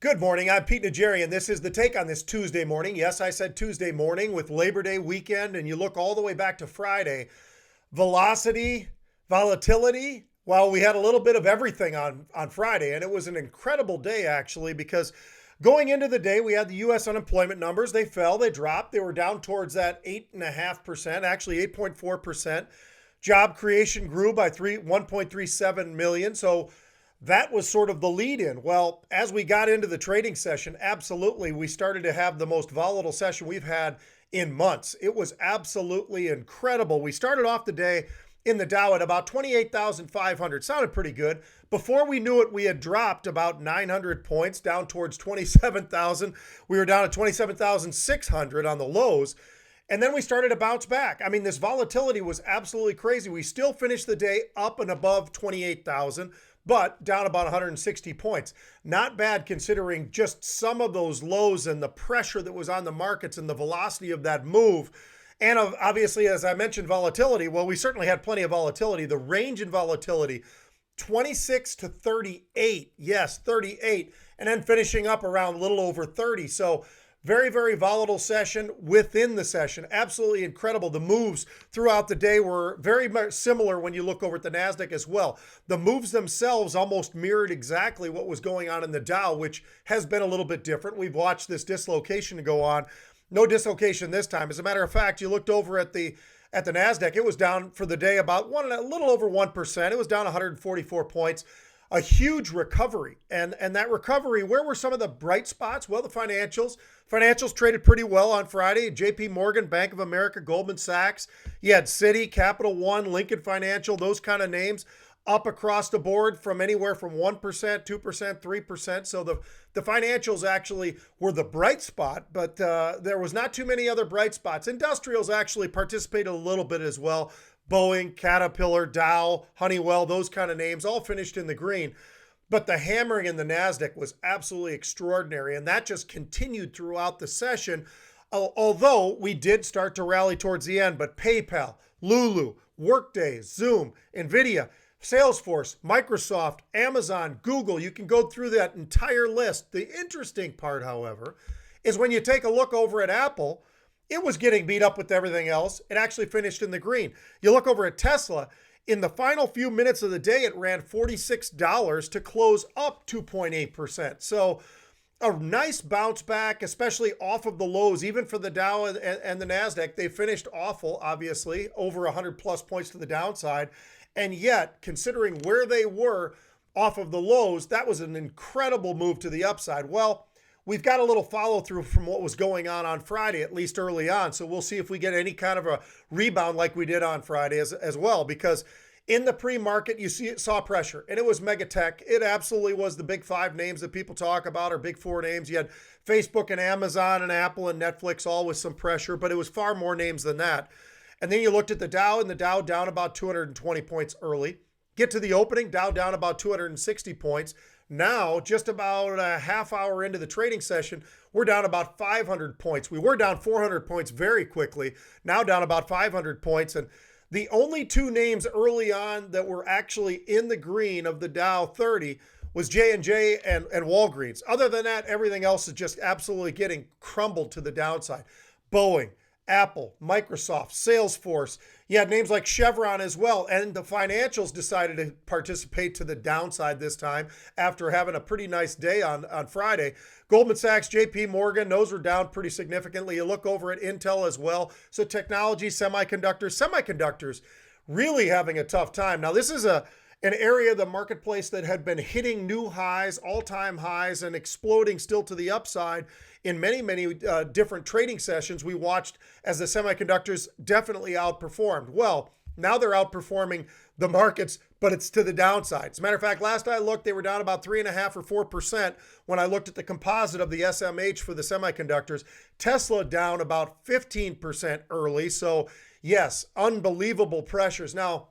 Good morning. I'm Pete Najarian. This is the take on this Tuesday morning. Yes, I said Tuesday morning with Labor Day weekend, and you look all the way back to Friday. Velocity, volatility. Well, we had a little bit of everything on Friday, and it was an incredible day, actually, because going into the day, we had the U.S. unemployment numbers. They fell, they dropped. They were down towards that 8.5%, actually 8.4%. Job creation grew by 1.37 million. So that was sort of the lead in. Well, as we got into the trading session, absolutely, we started to have the most volatile session we've had in months. It was absolutely incredible. We started off the day in the Dow at about 28,500. Sounded pretty good. Before we knew it, we had dropped about 900 points down towards 27,000. We were down at 27,600 on the lows. And then we started to bounce back. I mean, this volatility was absolutely crazy. We still finished the day up and above 28,000, but down about 160 points. Not bad considering just some of those lows and the pressure that was on the markets and the velocity of that move. And obviously, as I mentioned, volatility, well, we certainly had plenty of volatility. The range in volatility, 26 to 38. Yes, 38. And then finishing up around a little over 30. So very, very volatile session within the session. Absolutely incredible. The moves throughout the day were very much similar when you look over at the NASDAQ as well. The moves themselves almost mirrored exactly what was going on in the Dow, which has been a little bit different. We've watched this dislocation go on. No dislocation this time. As a matter of fact, you looked over at the NASDAQ, it was down for the day about a little over 1%. It was down 144 points. A huge recovery. And that recovery, where were some of the bright spots? Well, the financials. Financials traded pretty well on Friday. JP Morgan, Bank of America, Goldman Sachs. You had Citi, Capital One, Lincoln Financial, those kind of names up across the board from anywhere from 1%, 2%, 3%. So the financials actually were the bright spot, but there was not too many other bright spots. Industrials actually participated a little bit as well. Boeing, Caterpillar, Dow, Honeywell, those kind of names all finished in the green. But the hammering in the NASDAQ was absolutely extraordinary, and that just continued throughout the session, although we did start to rally towards the end. But PayPal, Lulu, Workday, Zoom, NVIDIA, Salesforce, Microsoft, Amazon, Google, you can go through that entire list. The interesting part, however, is when you take a look over at Apple, it was getting beat up with everything else. It actually finished in the green. You look over at Tesla, in the final few minutes of the day, it ran $46 to close up 2.8%. So a nice bounce back, especially off of the lows, even for the Dow and the NASDAQ. They finished awful, obviously, over 100 plus points to the downside. And yet, considering where they were off of the lows, that was an incredible move to the upside. Well, we've got a little follow through from what was going on Friday, at least early on. So we'll see if we get any kind of a rebound like we did on Friday as well, because in the pre-market, saw pressure, and it was mega tech. It absolutely was the big five names that people talk about, or big four names. You had Facebook and Amazon and Apple and Netflix, all with some pressure, but it was far more names than that. And then you looked at the Dow, and the Dow down about 220 points early. Get to the opening, Dow down about 260 points. Now, just about a half hour into the trading session, we're down about 500 points. We were down 400 points very quickly, now down about 500 points. And the only two names early on that were actually in the green of the Dow 30 was J&J and Walgreens. Other than that, everything else is just absolutely getting crumbled to the downside. Boeing, Apple, Microsoft, Salesforce. You had names like Chevron as well. And the financials decided to participate to the downside this time after having a pretty nice day on Friday. Goldman Sachs, JP Morgan, those were down pretty significantly. You look over at Intel as well. So technology, semiconductors really having a tough time. Now, this is an area of the marketplace that had been hitting new highs, all-time highs, and exploding still to the upside in many, many different trading sessions. We watched as the semiconductors definitely outperformed. Well, now they're outperforming the markets, but it's to the downside. As a matter of fact, last I looked, they were down about 3.5% or 4% when I looked at the composite of the SMH for the semiconductors. Tesla down about 15% early. So yes, unbelievable pressures. Now,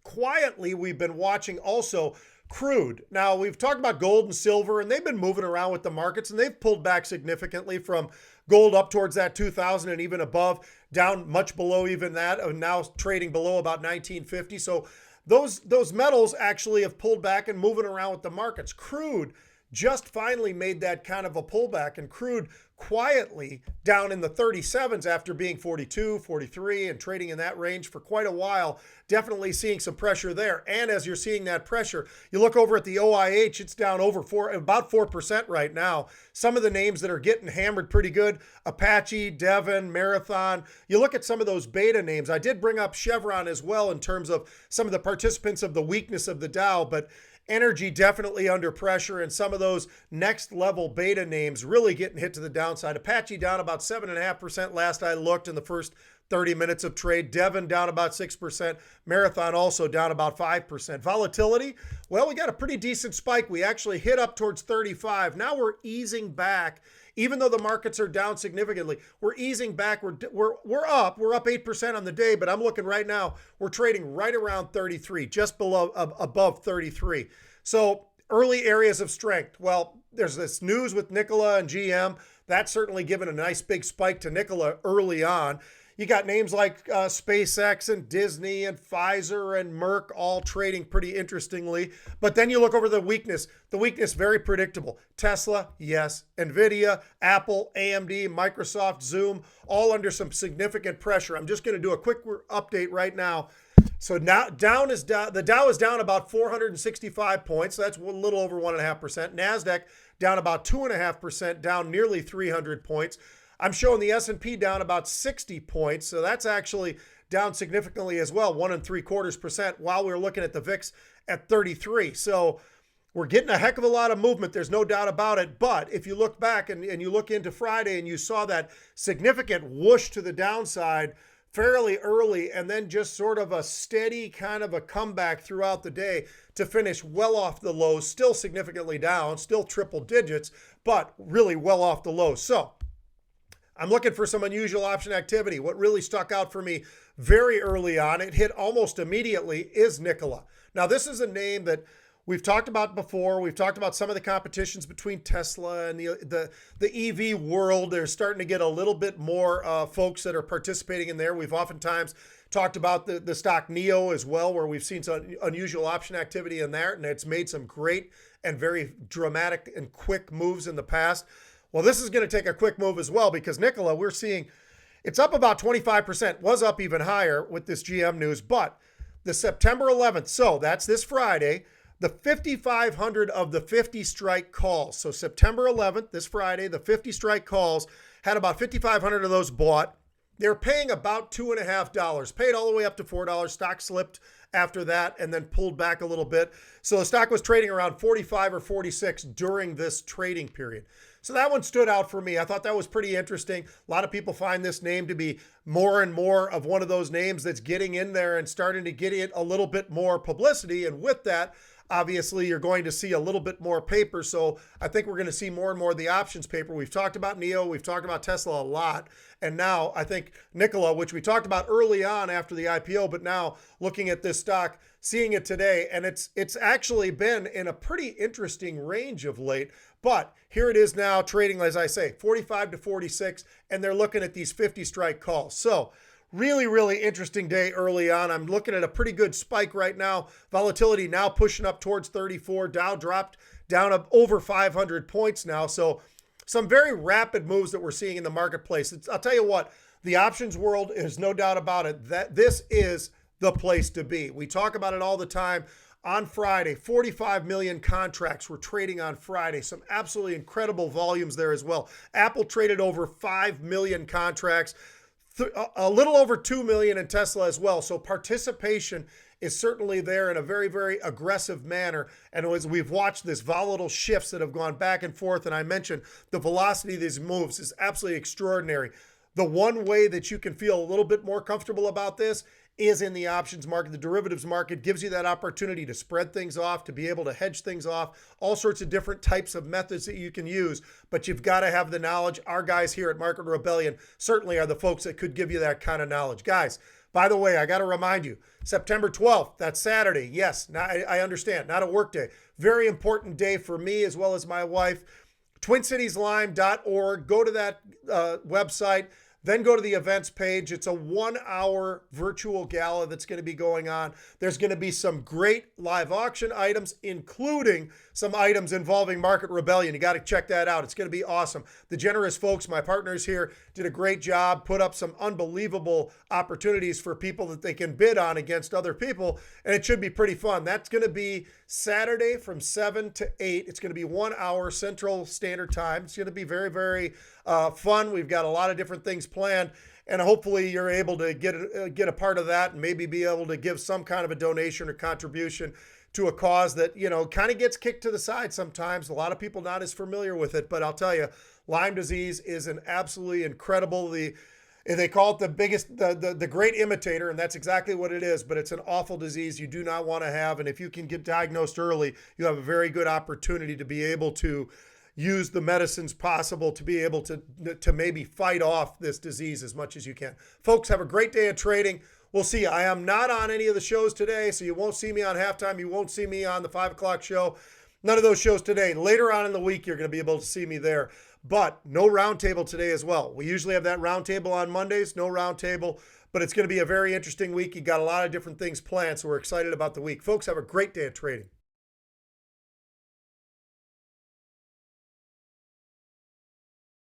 quietly, we've been watching also crude. Now, we've talked about gold and silver, and they've been moving around with the markets, and they've pulled back significantly from gold up towards that 2,000 and even above, down much below even that, and now trading below about 1950. So those metals actually have pulled back and moving around with the markets. Crude just finally made that kind of a pullback, and crude quietly down in the 37s after being 42, 43 and trading in that range for quite a while. Definitely seeing some pressure there. And as you're seeing that pressure, you look over at the OIH, it's down about 4% right now. Some of the names that are getting hammered pretty good, Apache, Devon, Marathon. You look at some of those beta names. I did bring up Chevron as well in terms of some of the participants of the weakness of the Dow, but energy definitely under pressure, and some of those next level beta names really getting hit to the downside. Apache down about 7.5% last I looked in the first 30 minutes of trade. Devon down about 6%. Marathon also down about 5%. Volatility, well, we got a pretty decent spike. We actually hit up towards 35. Now we're easing back. Even though the markets are down significantly, we're easing back. We're up. We're up 8% on the day, but I'm looking right now. We're trading right around 33, just below, above 33. So early areas of strength. Well, there's this news with Nikola and GM. That's certainly given a nice big spike to Nikola early on. You got names like SpaceX and Disney and Pfizer and Merck all trading pretty interestingly. But then you look over the weakness. The weakness, very predictable. Tesla, yes. Nvidia, Apple, AMD, Microsoft, Zoom, all under some significant pressure. I'm just going to do a quick update right now. So now the Dow is down about 465 points. So that's a little over 1.5%. NASDAQ down about 2.5%, down nearly 300 points. I'm showing the S&P down about 60 points, so that's actually down significantly as well, 1.75%, while we're looking at the VIX at 33. So we're getting a heck of a lot of movement. There's no doubt about it. But if you look back and you look into Friday and you saw that significant whoosh to the downside fairly early, and then just sort of a steady kind of a comeback throughout the day to finish well off the lows, still significantly down, still triple digits, but really well off the lows. So I'm looking for some unusual option activity. What really stuck out for me very early on, it hit almost immediately, is Nikola. Now, this is a name that we've talked about before. We've talked about some of the competitions between Tesla and the EV world. They're starting to get a little bit more folks that are participating in there. We've oftentimes talked about the stock NIO as well, where we've seen some unusual option activity in there, and it's made some great and very dramatic and quick moves in the past. Well, this is going to take a quick move as well, because Nikola, we're seeing it's up about 25%, was up even higher with this GM news, but the September 11th, so that's this Friday, the 5,500 of the 50 strike calls. So September 11th, this Friday, the 50 strike calls had about 5,500 of those bought. They're paying about $2.50, paid all the way up to $4. Stock slipped after that and then pulled back a little bit. So the stock was trading around 45 or 46 during this trading period. So that one stood out for me. I thought that was pretty interesting. A lot of people find this name to be more and more of one of those names that's getting in there and starting to get it a little bit more publicity. And with that, obviously, you're going to see a little bit more paper. So I think we're going to see more and more of the options paper. We've talked about NIO. We've talked about Tesla a lot. And now I think Nikola, which we talked about early on after the IPO, but now looking at this stock, seeing it today, and it's actually been in a pretty interesting range of late. But here it is now trading, as I say, 45 to 46, and they're looking at these 50 strike calls. So really, really interesting day early on. I'm looking at a pretty good spike right now. Volatility now pushing up towards 34. Dow dropped down up over 500 points now. So some very rapid moves that we're seeing in the marketplace. I'll tell you what, the options world is no doubt about it, that this is the place to be. We talk about it all the time. On Friday, 45 million contracts were trading on Friday. Some absolutely incredible volumes there as well. Apple traded over 5 million contracts, a little over 2 million in Tesla as well. So participation is certainly there in a very, very aggressive manner. And as we've watched this volatile shifts that have gone back and forth, and I mentioned the velocity of these moves is absolutely extraordinary. The one way that you can feel a little bit more comfortable about this is in the options market. The derivatives market gives you that opportunity to spread things off, to be able to hedge things off, all sorts of different types of methods that you can use, but you've got to have the knowledge. Our guys here at Market Rebellion certainly are the folks that could give you that kind of knowledge. Guys, by the way, I got to remind you, September 12th, that's Saturday. Yes, I understand, not a work day. Very important day for me as well as my wife. TwinCitiesLime.org. Go to that website. Then go to the events page. It's a 1-hour virtual gala that's going to be going on. There's going to be some great live auction items, including some items involving market rebellion. You got to check that out. It's going to be awesome. The generous folks, my partners here, did a great job, put up some unbelievable opportunities for people that they can bid on against other people, and it should be pretty fun. That's going to be Saturday from 7 to 8. It's going to be 1 hour Central Standard Time. It's going to be very, very fun. We've got a lot of different things planned, and hopefully you're able to get a part of that and maybe be able to give some kind of a donation or contribution to a cause that, kind of gets kicked to the side sometimes. A lot of people not as familiar with it, but I'll tell you, Lyme disease is an absolutely incredible, they call it the great imitator, and that's exactly what it is, but it's an awful disease you do not want to have. And if you can get diagnosed early, you have a very good opportunity to be able to use the medicines possible to be able to maybe fight off this disease as much as you can. Folks, have a great day of trading. We'll see you. I am not on any of the shows today, so you won't see me on halftime. You won't see me on the 5 o'clock show. None of those shows today. Later on in the week, you're going to be able to see me there. But no roundtable today as well. We usually have that roundtable on Mondays. No roundtable, but it's going to be a very interesting week. You got a lot of different things planned, so we're excited about the week. Folks, have a great day of trading.